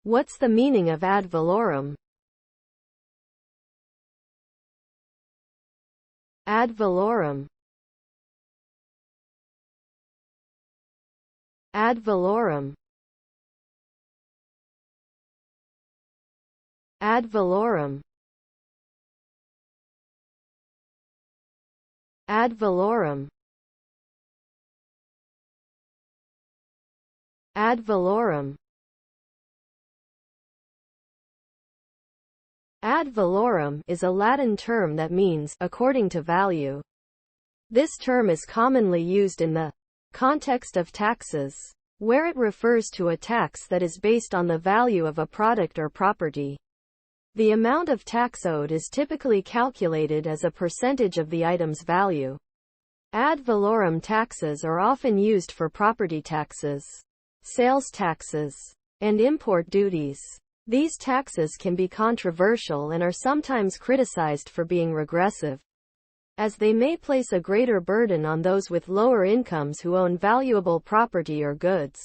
What's the meaning of ad valorem? Ad valorem. Ad valorem. Ad valorem. Ad valorem. Ad valorem. Ad valorem is a Latin term that means according to value. This term is commonly used in the context of taxes, where it refers to a tax that is based on the value of a product or property. The amount of tax owed is typically calculated as a percentage of the item's value. Ad valorem taxes are often used for property taxes, sales taxes, and import duties. These taxes can be controversial and are sometimes criticized for being regressive, as they may place a greater burden on those with lower incomes who own valuable property or goods.